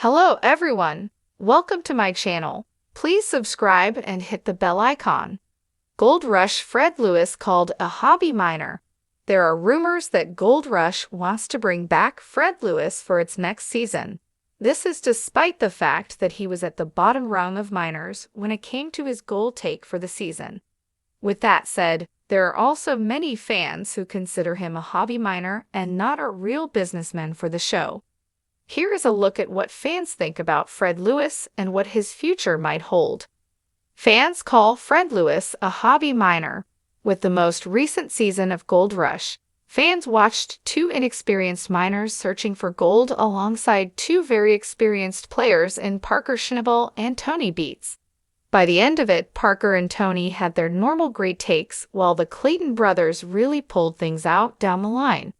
Hello everyone, welcome to my channel. Please subscribe and hit the bell icon. Gold Rush Fred Lewis called a hobby miner. There are rumors that Gold Rush wants to bring back Fred Lewis for its next season. This is despite the fact that he was at the bottom rung of miners when it came to his gold take for the season. With that said, there are also many fans who consider him a hobby miner and not a real businessman for the show. Here is a look at what fans think about Fred Lewis and what his future might hold. Fans call Fred Lewis a hobby miner. With the most recent season of Gold Rush, fans watched two inexperienced miners searching for gold alongside two very experienced players in Parker Schneebel and Tony Beets. By the end of it, Parker and Tony had their normal great takes, while the Clayton brothers really pulled things out down the line.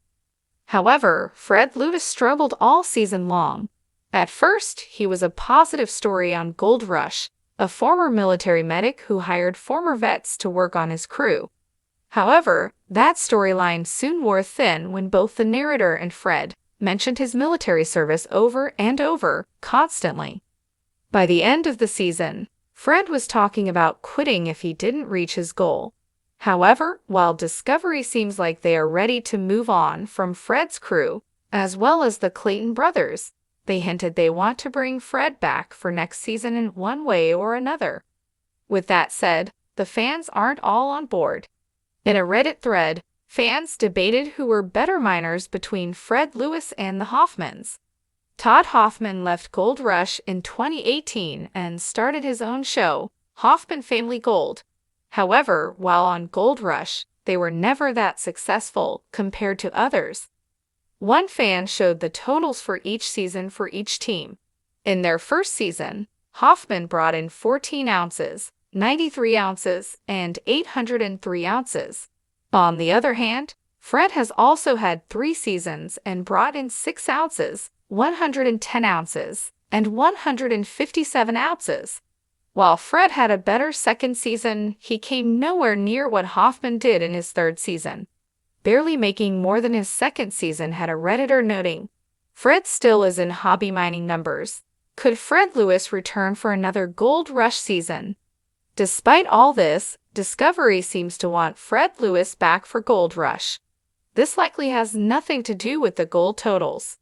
However, Fred Lewis struggled all season long. At first, he was a positive story on Gold Rush, a former military medic who hired former vets to work on his crew. However, that storyline soon wore thin when both the narrator and Fred mentioned his military service over and over, constantly. By the end of the season, Fred was talking about quitting if he didn't reach his goal. However, while Discovery seems like they are ready to move on from Fred's crew, as well as the Clayton brothers, they hinted they want to bring Fred back for next season in one way or another. With that said, the fans aren't all on board. In a Reddit thread, fans debated who were better miners between Fred Lewis and the Hoffmans. Todd Hoffman left Gold Rush in 2018 and started his own show, Hoffman Family Gold. However, while on Gold Rush, they were never that successful compared to others. One fan showed the totals for each season for each team. In their first season, Hoffman brought in 14 ounces, 93 ounces, and 803 ounces. On the other hand, Fred has also had 3 seasons and brought in 6 ounces, 110 ounces, and 157 ounces. While Fred had a better second season, he came nowhere near what Hoffman did in his third season, barely making more than his second season, had a Redditor noting. Fred still is in hobby mining numbers. Could Fred Lewis return for another Gold Rush season? Despite all this, Discovery seems to want Fred Lewis back for Gold Rush. This likely has nothing to do with the gold totals.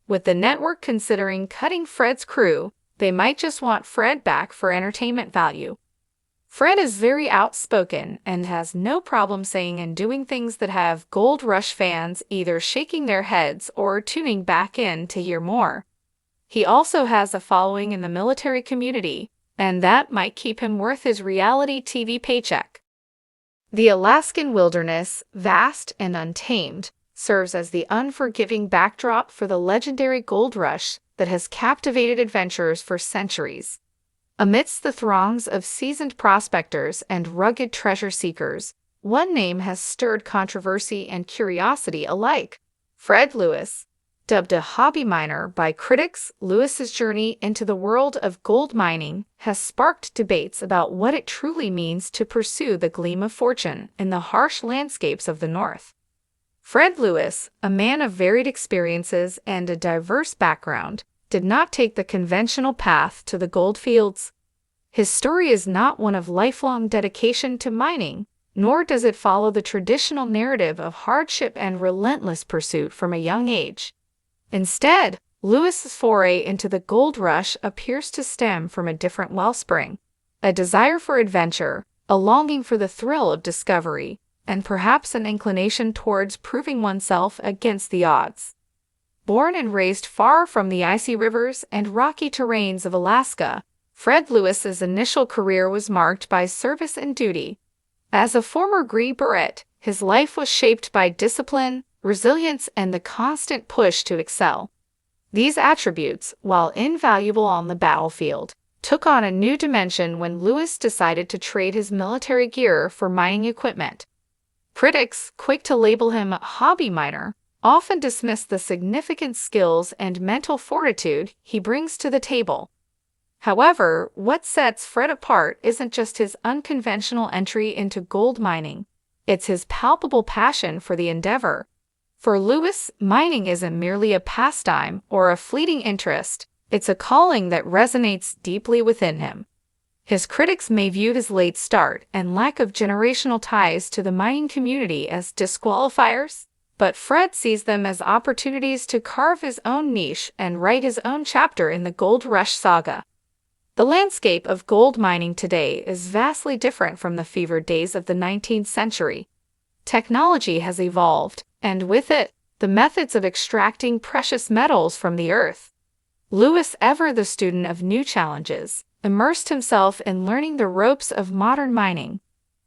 With the network considering cutting Fred's crew, they might just want Fred back for entertainment value. Fred is very outspoken and has no problem saying and doing things that have Gold Rush fans either shaking their heads or tuning back in to hear more. He also has a following in the military community, and that might keep him worth his reality TV paycheck. The Alaskan wilderness, vast and untamed, serves as the unforgiving backdrop for the legendary Gold Rush that has captivated adventurers for centuries. Amidst the throngs of seasoned prospectors and rugged treasure seekers, one name has stirred controversy and curiosity alike: Fred Lewis. Dubbed a hobby miner by critics, Lewis's journey into the world of gold mining has sparked debates about what it truly means to pursue the gleam of fortune in the harsh landscapes of the North. Fred Lewis, a man of varied experiences and a diverse background, did not take the conventional path to the gold fields. His story is not one of lifelong dedication to mining, nor does it follow the traditional narrative of hardship and relentless pursuit from a young age. Instead, Lewis's foray into the gold rush appears to stem from a different wellspring: a desire for adventure, a longing for the thrill of discovery, and perhaps an inclination towards proving oneself against the odds. Born and raised far from the icy rivers and rocky terrains of Alaska, Fred Lewis's initial career was marked by service and duty. As a former Green Beret, his life was shaped by discipline, resilience, and the constant push to excel. These attributes, while invaluable on the battlefield, took on a new dimension when Lewis decided to trade his military gear for mining equipment. Critics, quick to label him a hobby miner, often dismiss the significant skills and mental fortitude he brings to the table. However, what sets Fred apart isn't just his unconventional entry into gold mining, it's his palpable passion for the endeavor. For Lewis, mining isn't merely a pastime or a fleeting interest, It's a calling that resonates deeply within him. His critics may view his late start and lack of generational ties to the mining community as disqualifiers, but Fred sees them as opportunities to carve his own niche and write his own chapter in the gold rush saga. The landscape of gold mining today is vastly different from the fevered days of the 19th century. Technology has evolved, and with it, the methods of extracting precious metals from the earth. Lewis, ever the student of new challenges, immersed himself in learning the ropes of modern mining.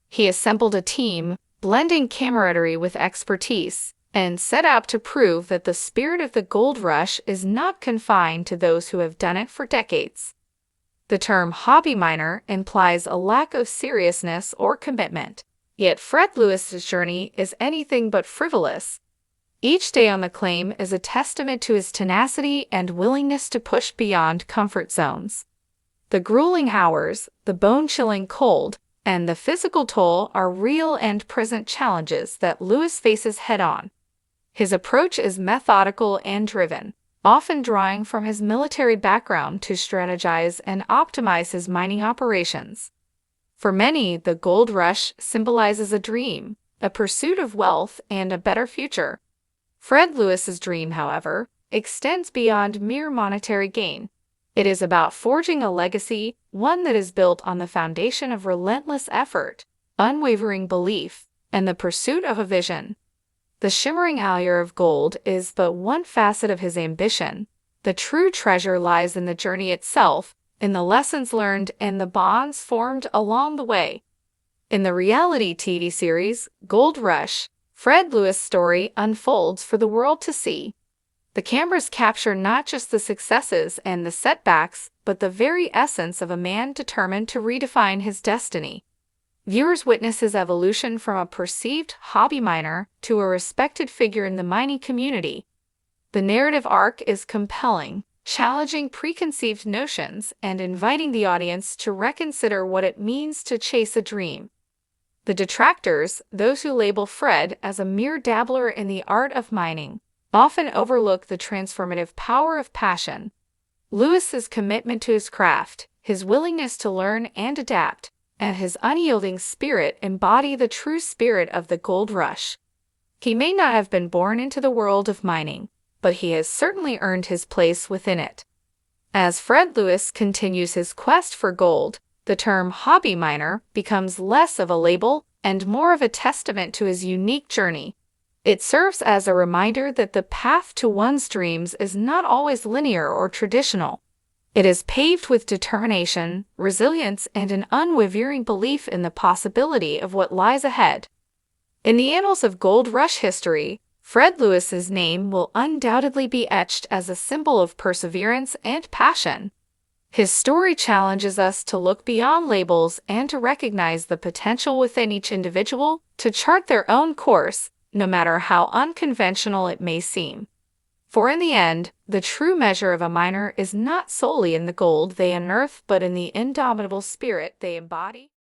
He assembled a team, blending camaraderie with expertise, and set out to prove that the spirit of the gold rush is not confined to those who have done it for decades. The term hobby miner implies a lack of seriousness or commitment, yet Fred Lewis's journey is anything but frivolous. Each day on the claim is a testament to his tenacity and willingness to push beyond comfort zones. The grueling hours, the bone-chilling cold, and the physical toll are real and present challenges that Lewis faces head-on. His approach is methodical and driven, often drawing from his military background to strategize and optimize his mining operations. For many, the gold rush symbolizes a dream, a pursuit of wealth, and a better future. Fred Lewis's dream, however, extends beyond mere monetary gain. It is about forging a legacy, one that is built on the foundation of relentless effort, unwavering belief, and the pursuit of a vision. The shimmering allure of gold is but one facet of his ambition. The true treasure lies in the journey itself, in the lessons learned and the bonds formed along the way. In the reality TV series, Gold Rush, Fred Lewis' story unfolds for the world to see. The cameras capture not just the successes and the setbacks, but the very essence of a man determined to redefine his destiny. Viewers witness his evolution from a perceived hobby miner to a respected figure in the mining community. The narrative arc is compelling, challenging preconceived notions and inviting the audience to reconsider what it means to chase a dream. The detractors, those who label Fred as a mere dabbler in the art of mining, often overlook the transformative power of passion. Lewis's commitment to his craft, his willingness to learn and adapt, and his unyielding spirit embody the true spirit of the gold rush. He may not have been born into the world of mining, but he has certainly earned his place within it. As Fred Lewis continues his quest for gold, the term hobby miner becomes less of a label and more of a testament to his unique journey. It serves as a reminder that the path to one's dreams is not always linear or traditional. It is paved with determination, resilience, and an unwavering belief in the possibility of what lies ahead. In the annals of gold rush history, Fred Lewis's name will undoubtedly be etched as a symbol of perseverance and passion. His story challenges us to look beyond labels and to recognize the potential within each individual to chart their own course, no matter how unconventional it may seem. For in the end, the true measure of a miner is not solely in the gold they unearth, but in the indomitable spirit they embody.